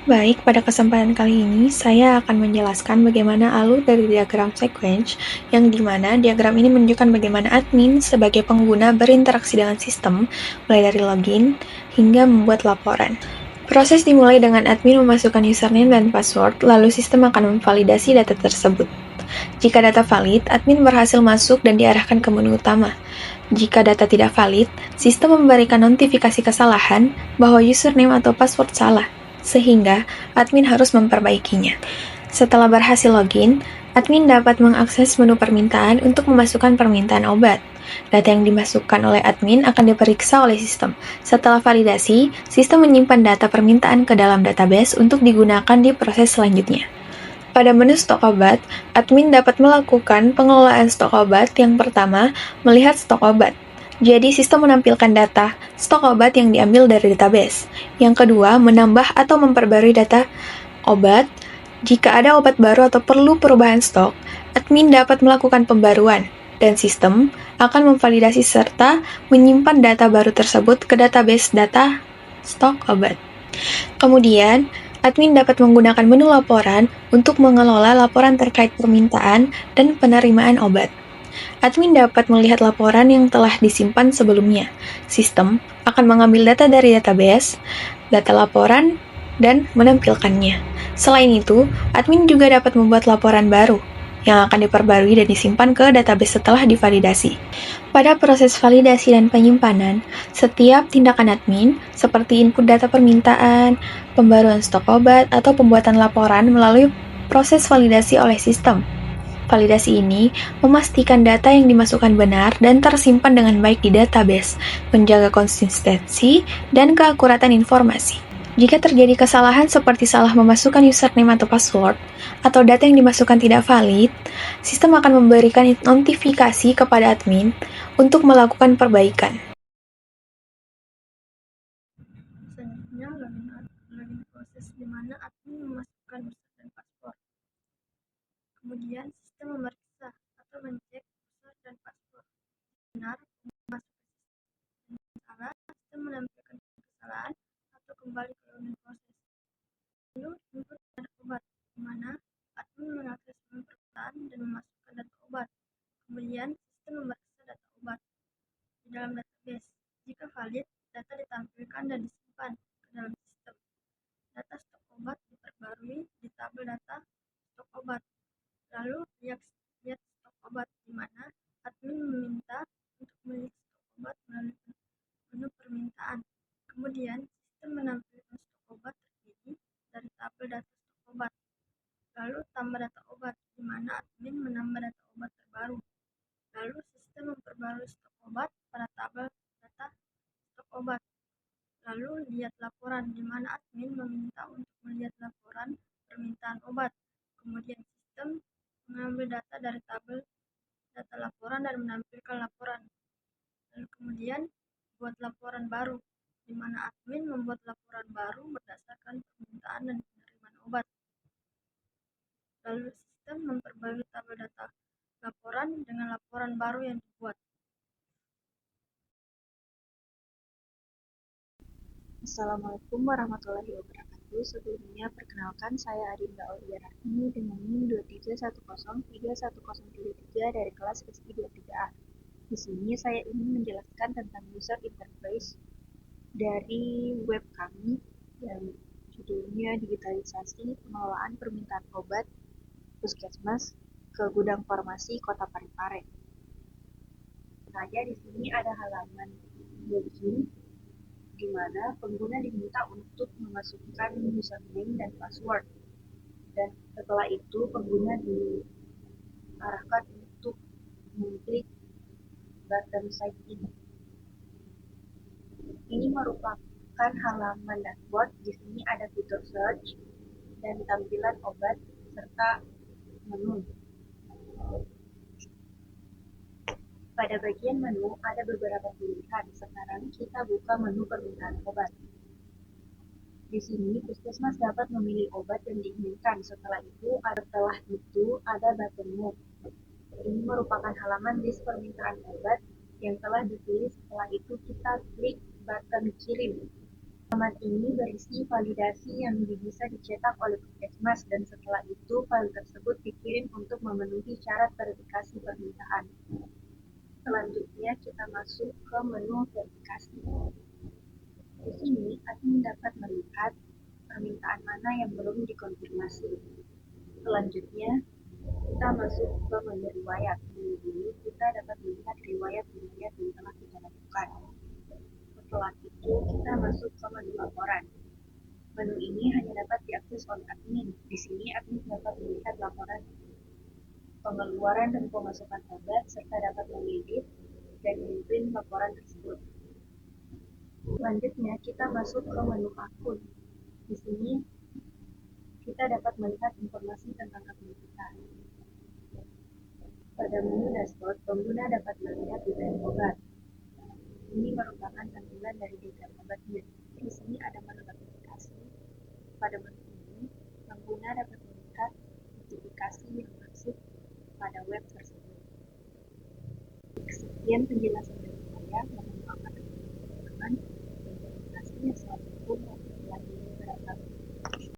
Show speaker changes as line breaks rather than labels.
Baik, pada kesempatan kali ini saya akan menjelaskan bagaimana alur dari diagram sequence, yang dimana diagram ini menunjukkan bagaimana admin sebagai pengguna berinteraksi dengan sistem, mulai dari login hingga membuat laporan. Proses dimulai dengan admin memasukkan username dan password, lalu sistem akan memvalidasi data tersebut. Jika data valid, admin berhasil masuk dan diarahkan ke menu utama. Jika data tidak valid, sistem memberikan notifikasi kesalahan bahwa username atau password salah, sehingga admin harus memperbaikinya. Setelah berhasil login, admin dapat mengakses menu permintaan untuk memasukkan permintaan obat. Data yang dimasukkan oleh admin akan diperiksa oleh sistem. Setelah validasi, sistem menyimpan data permintaan ke dalam database untuk digunakan di proses selanjutnya. Pada menu stok obat, admin dapat melakukan pengelolaan stok obat. Yang pertama, melihat stok obat. Jadi, sistem menampilkan data stok obat yang diambil dari database. Yang kedua, menambah atau memperbarui data obat. Jika ada obat baru atau perlu perubahan stok, admin dapat melakukan pembaruan, dan sistem akan memvalidasi serta menyimpan data baru tersebut ke database data stok obat. Kemudian, admin dapat menggunakan menu laporan untuk mengelola laporan terkait permintaan dan penerimaan obat. Admin dapat melihat laporan yang telah disimpan sebelumnya. Sistem akan mengambil data dari database, data laporan, dan menampilkannya. Selain itu, admin juga dapat membuat laporan baru yang akan diperbarui dan disimpan ke database setelah divalidasi. Pada proses validasi dan penyimpanan, setiap tindakan admin, seperti input data permintaan, pembaruan stok obat, atau pembuatan laporan melalui proses validasi oleh sistem. Validasi ini memastikan data yang dimasukkan benar dan tersimpan dengan baik di database, menjaga konsistensi dan keakuratan informasi. Jika terjadi kesalahan seperti salah memasukkan username atau password, atau data yang dimasukkan tidak valid, sistem akan memberikan notifikasi kepada admin untuk melakukan perbaikan. Selanjutnya, login proses di mana admin memasukkan username dan password. Kemudian, sistem memeriksa atau mencek user dan password. Benar, masuk salah, sistem menampilkan kesalahan atau kembali ke login proses. Lalu, input data obat, di mana admin mengakses permintaan dan memasukkan data obat. Kemudian, sistem memeriksa data obat di dalam database. Jika valid, data ditampilkan dan disimpan ke dalam sistem. Data stok obat diperbarui di tabel data stok obat. Lalu, lihat stok obat, di mana admin meminta untuk melihat stok obat melalui menu permintaan. Kemudian, sistem menampilkan stok obat terpilih dari tabel data stok obat. Lalu, tambah data obat, di mana admin menambah data obat terbaru. Lalu, sistem memperbarui stok obat pada tabel data stok obat. Lalu, lihat laporan, di mana admin meminta untuk melihat laporan permintaan obat. Kemudian, sistem mengambil data dari tabel data laporan dan menampilkan laporan. Lalu kemudian, buat laporan baru, di mana admin membuat laporan baru berdasarkan permintaan dan penerimaan obat. Lalu sistem memperbarui tabel data laporan dengan laporan baru yang dibuat.
Assalamualaikum warahmatullahi wabarakatuh. Sebelumnya, perkenalkan saya Adinda Aulia Rahmi dengan NIM 231031033 dari kelas SI 23A. Di sini saya ingin menjelaskan tentang user interface dari web kami yang judulnya digitalisasi pengelolaan permintaan obat Puskesmas ke gudang farmasi Kota Parepare. Saya di sini ada halaman login di mana pengguna diminta untuk memasukkan username dan password. Dan setelah itu pengguna diarahkan untuk mengklik button sign in. Ini merupakan halaman dashboard. Di sini ada fitur search dan tampilan obat serta menu. Pada bagian menu ada beberapa pilihan. Sekarang kita buka menu permintaan obat. Di sini, puskesmas dapat memilih obat yang diinginkan. Setelah itu ada button move. Ini merupakan halaman list permintaan obat yang telah ditulis. Setelah itu kita klik button kirim. Alamat ini berisi validasi yang bisa dicetak oleh Puskesmas dan setelah itu file tersebut dikirim untuk memenuhi syarat verifikasi permintaan. Selanjutnya kita masuk ke menu verifikasi. Di sini admin dapat melihat permintaan mana yang belum dikonfirmasi. Selanjutnya kita masuk ke menu riwayat. Di sini kita dapat melihat riwayat-riwayat yang telah kita lakukan. Setelah itu kita masuk ke menu laporan. Menu ini hanya dapat diakses oleh admin. Di sini admin dapat melihat laporan pengeluaran dan pemasukan obat serta dapat mengedit dan memprint laporan tersebut. Selanjutnya kita masuk ke menu akun. Di sini kita dapat melihat informasi tentang akun kita. Pada menu dashboard, pengguna dapat melihat detail obat. Ini merupakan tampilan dari detail obatnya. Di sini ada menu notifikasi. Pada menu ini, pengguna dapat melihat notifikasi yang masuk pada web tersebut. Sekian penjelasan dari saya.